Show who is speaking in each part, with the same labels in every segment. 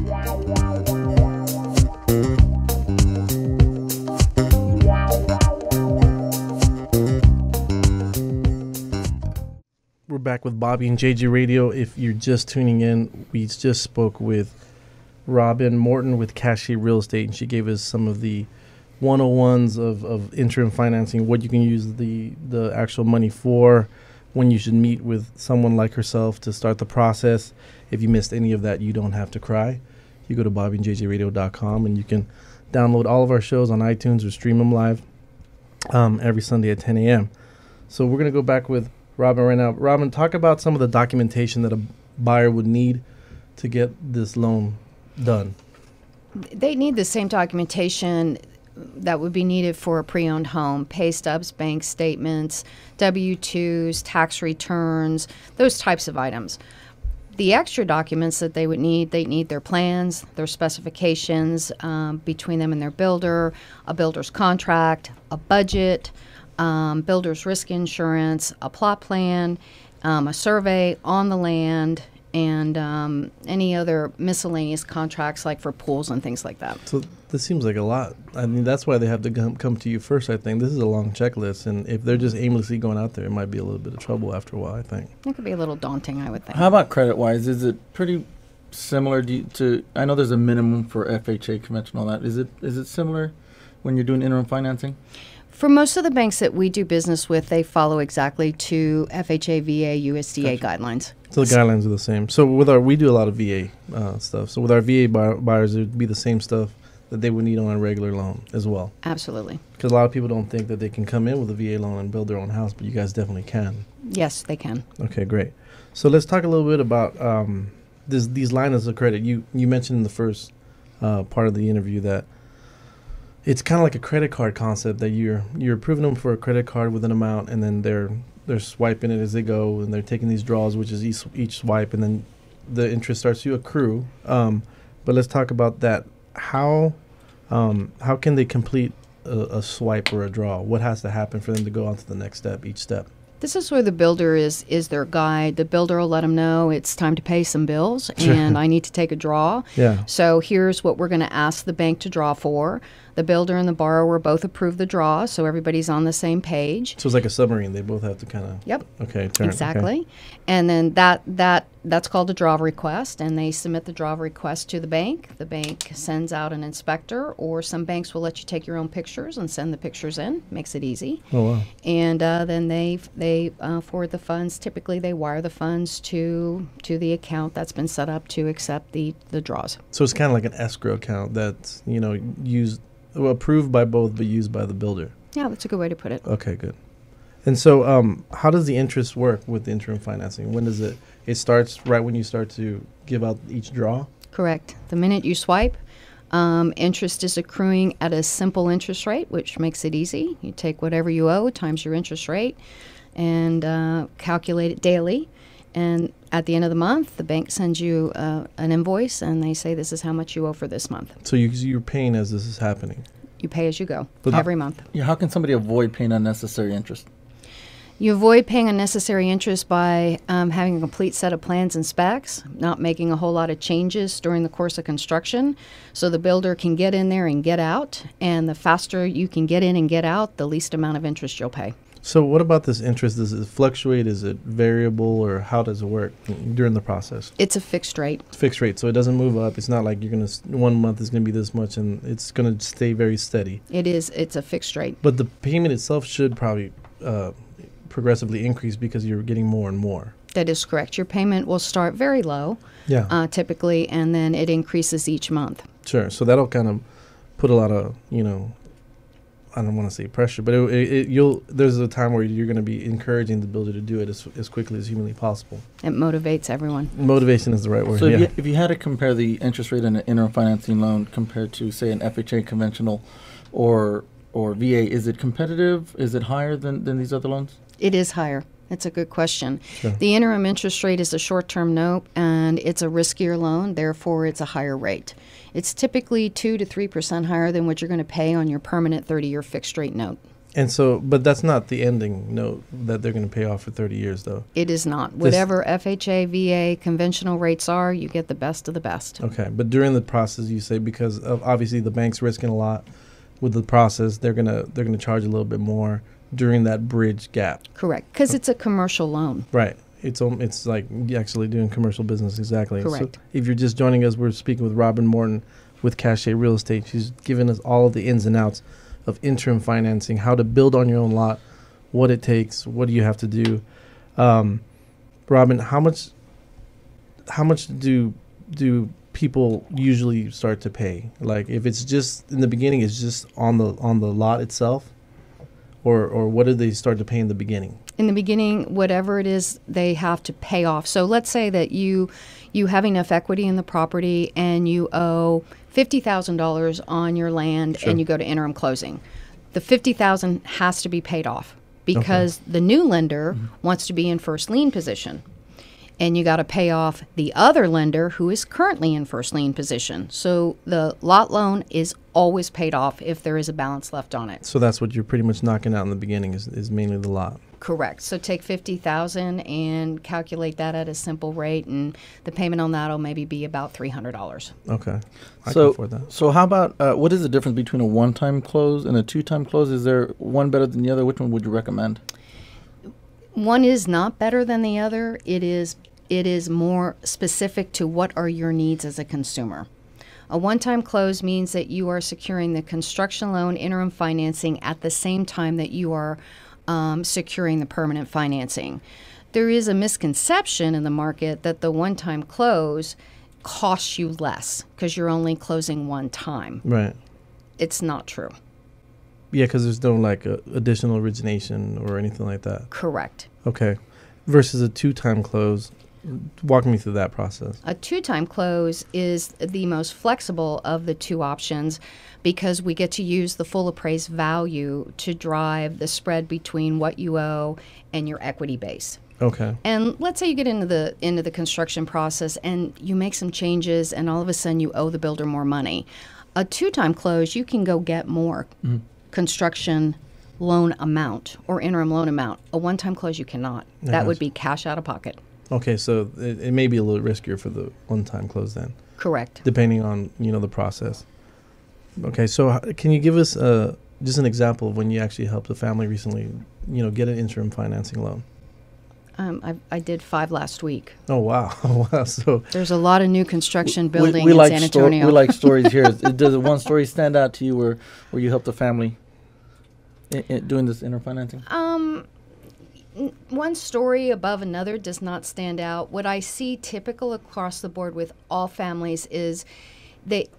Speaker 1: We're back with Bobby and JJ Radio. If you're just tuning in, we just spoke with Robin Morton with Cashier Real Estate, and she gave us some of the 101s of interim financing, what you can use the actual money for, when you should meet with someone like herself to start the process. If you missed any of that, you don't have to cry. You go to BobbyandJJradio.com, and you can download all of our shows on iTunes or stream them live every Sunday at 10 a.m. So we're going to go back with Robin right now. Robin, talk about some of the documentation that a buyer would need to get this loan done.
Speaker 2: They need the same documentation that would be needed for a pre-owned home: pay stubs, bank statements, W-2s, tax returns, those types of items. The extra documents that they need their plans, their specifications between them and their builder, a builder's contract, a budget, builder's risk insurance, a plot plan, a survey on the land, and any other miscellaneous contracts like for pools and things like that.
Speaker 1: So this seems like a lot. I mean, that's why they have to come to you first, I think. This is a long checklist, and if they're just aimlessly going out there, it might be a little bit of trouble after a while, I think.
Speaker 2: It could be a little daunting, I would think.
Speaker 3: How about credit-wise? Is it pretty similar to, I know there's a minimum for FHA conventional, that. Is it similar when you're doing interim financing?
Speaker 2: For most of the banks that we do business with, they follow exactly to FHA, VA, USDA guidelines.
Speaker 1: So the guidelines are the same. So we do a lot of VA stuff. So with our VA buyers, it would be the same stuff that they would need on a regular loan as well.
Speaker 2: Absolutely.
Speaker 1: Because a lot of people don't think that they can come in with a VA loan and build their own house, but you guys definitely can.
Speaker 2: Yes, they can.
Speaker 1: Okay, great. So let's talk a little bit about these lines of credit. You mentioned in the first part of the interview that it's kind of like a credit card concept, that you're approving them for a credit card with an amount, and then they're swiping it as they go, and they're taking these draws, which is each swipe, and then the interest starts to accrue. But let's talk about that. How can they complete a swipe or a draw? What has to happen for them to go on to the next step, each step?
Speaker 2: This is where the builder is their guide. The builder will let them know it's time to pay some bills and I need to take a draw.
Speaker 1: Yeah.
Speaker 2: So here's what we're going to ask the bank to draw for. The builder and the borrower both approve the draw, so everybody's on the same page.
Speaker 1: So it's like a submarine. They both have to kind of...
Speaker 2: Yep.
Speaker 1: Okay, turn.
Speaker 2: Exactly.
Speaker 1: Okay.
Speaker 2: And then that's called a draw request, and they submit the draw request to the bank. The bank sends out an inspector, or some banks will let you take your own pictures and send the pictures in. Makes it easy.
Speaker 1: Oh, wow.
Speaker 2: And then they forward the funds. Typically, they wire the funds to the account that's been set up to accept the draws.
Speaker 1: So it's kind of like an escrow account that's, approved by both but used by the builder.
Speaker 2: Yeah, that's a good way to put it.
Speaker 1: Okay, good. And so how does the interest work with the interim financing? When does it starts right when you start to give out each draw?
Speaker 2: Correct. The minute you swipe, interest is accruing at a simple interest rate, which makes it easy. You take whatever you owe times your interest rate and calculate it daily. And at the end of the month, the bank sends you an invoice, and they say this is how much you owe for this month.
Speaker 1: So you're paying as this is happening?
Speaker 2: You pay as you go,
Speaker 1: but
Speaker 2: every month.
Speaker 3: Yeah, how can somebody avoid paying unnecessary interest?
Speaker 2: You avoid paying unnecessary interest by having a complete set of plans and specs, not making a whole lot of changes during the course of construction, so the builder can get in there and get out. And the faster you can get in and get out, the least amount of interest you'll pay. So
Speaker 1: what about this interest? Does it fluctuate? Is it variable, or how does it work during the process?
Speaker 2: It's a fixed rate.
Speaker 1: Fixed rate, so it doesn't move up. It's not like you're going to, 1 month is going to be this much, and it's going to stay very steady.
Speaker 2: It is. It's a fixed rate.
Speaker 1: But the payment itself should probably progressively increase because you're getting more and more.
Speaker 2: That is correct. Your payment will start very low, typically, and then it increases each month.
Speaker 1: Sure. So that'll kind of put a lot of, I don't want to say pressure, but there's a time where you're going to be encouraging the builder to do it as quickly as humanly possible.
Speaker 2: It motivates everyone.
Speaker 1: Motivation is the right word.
Speaker 3: So if you had to compare the interest rate in an interim financing loan compared to, say, an FHA conventional or VA, is it competitive? Is it higher than these other loans? It
Speaker 2: is higher. It's a good question.
Speaker 1: Sure.
Speaker 2: The interim interest rate is a short-term note, and it's a riskier loan, therefore it's a higher rate. It's typically 2 to 3% higher than what you're going to pay on your permanent 30-year fixed-rate note.
Speaker 1: And so, but that's not the ending note that they're going to pay off for 30 years, though.
Speaker 2: It is not. Whatever FHA, VA, conventional rates are, you get the best of the best.
Speaker 1: Okay, but during the process, you say because of obviously the bank's risking a lot with the process, they're gonna charge a little bit more during that bridge gap.
Speaker 2: Correct, because it's a commercial loan.
Speaker 1: Right. It's like actually doing commercial business, exactly.
Speaker 2: Correct.
Speaker 1: So if you're just joining us, we're speaking with Robin Morton with Cachet Real Estate. She's given us all of the ins and outs of interim financing, how to build on your own lot, what it takes, what do you have to do. Robin, how much do people usually start to pay? Like if it's just in the beginning, it's just on the lot itself, or what do they start to pay in the beginning?
Speaker 2: In the beginning, whatever it is they have to pay off. So let's say that you have enough equity in the property and you owe $50,000 on your land. Sure. And you go to interim closing. The $50,000 has to be paid off because the new lender wants to be in first lien position. And you got to pay off the other lender who is currently in first lien position. So the lot loan is always paid off if there is a balance left on it.
Speaker 1: So that's what you're pretty much knocking out in the beginning is mainly the lot.
Speaker 2: Correct. So take $50,000 and calculate that at a simple rate, and the payment on that will maybe be about $300.
Speaker 1: Okay. I
Speaker 3: can
Speaker 1: afford that.
Speaker 3: So how about what is the difference between a one-time close and a two-time close? Is there one better than the other? Which one would you recommend?
Speaker 2: One is not better than the other. It is more specific to what are your needs as a consumer. A one-time close means that you are securing the construction loan interim financing at the same time that you are securing the permanent financing. There is a misconception in the market that the one-time close costs you less because you're only closing one time.
Speaker 1: Right.
Speaker 2: It's not true.
Speaker 1: Yeah, because there's no like additional origination or anything like that.
Speaker 2: Correct.
Speaker 1: Okay. Versus a two-time close. Walk me through that process.
Speaker 2: A two-time close is the most flexible of the two options because we get to use the full appraised value to drive the spread between what you owe and your equity base.
Speaker 1: Okay.
Speaker 2: And let's say you get into the construction process and you make some changes and all of a sudden you owe the builder more money. A two-time close, you can go get more construction loan amount or interim loan amount. A one-time close, you cannot. That would be cash out of pocket.
Speaker 1: Okay, so it may be a little riskier for the one-time close then.
Speaker 2: Correct.
Speaker 1: Depending on, the process. Okay, so can you give us just an example of when you actually helped a family recently, get an interim financing loan?
Speaker 2: I did 5 last week.
Speaker 1: Oh, wow. Wow. So
Speaker 2: there's a lot of new construction building in San Antonio.
Speaker 3: We like stories here. Does one story stand out to you where you helped a family doing this interim financing?
Speaker 2: One story above another does not stand out. What I see typical across the board with all families is it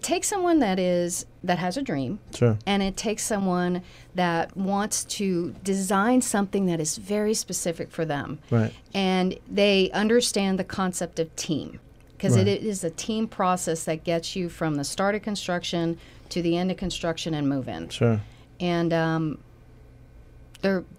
Speaker 2: takes someone that has a dream.
Speaker 1: Sure.
Speaker 2: And it takes someone that wants to design something that is very specific for them.
Speaker 1: Right.
Speaker 2: And they understand the concept of team because it is a team process that gets you from the start of construction to the end of construction and move in.
Speaker 1: Sure.
Speaker 2: And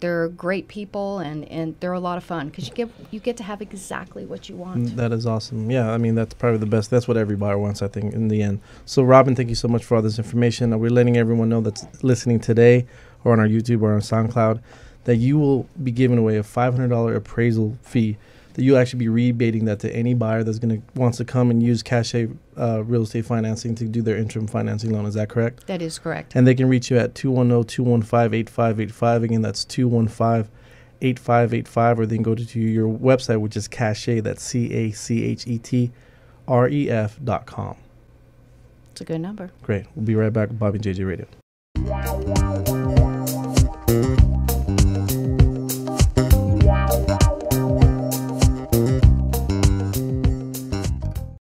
Speaker 2: they're great people and they're a lot of fun because you get to have exactly what you want.
Speaker 1: That is awesome. Yeah, I mean, that's probably the best. That's what every buyer wants, I think, in the end. So, Robin, thank you so much for all this information. We're letting everyone know that's listening today or on our YouTube or on SoundCloud that you will be giving away a $500 appraisal fee, that you'll actually be rebating that to any buyer that's wants to come and use Cachet Real Estate Financing to do their interim financing loan. Is that correct?
Speaker 2: That is correct.
Speaker 1: And they can reach you at 210-215-8585. Again, that's 215-8585, or they can go to your website, which is Cachet, that's CACHETREF.com.
Speaker 2: It's a good number.
Speaker 1: Great. We'll be right back with Bobby and JJ Radio.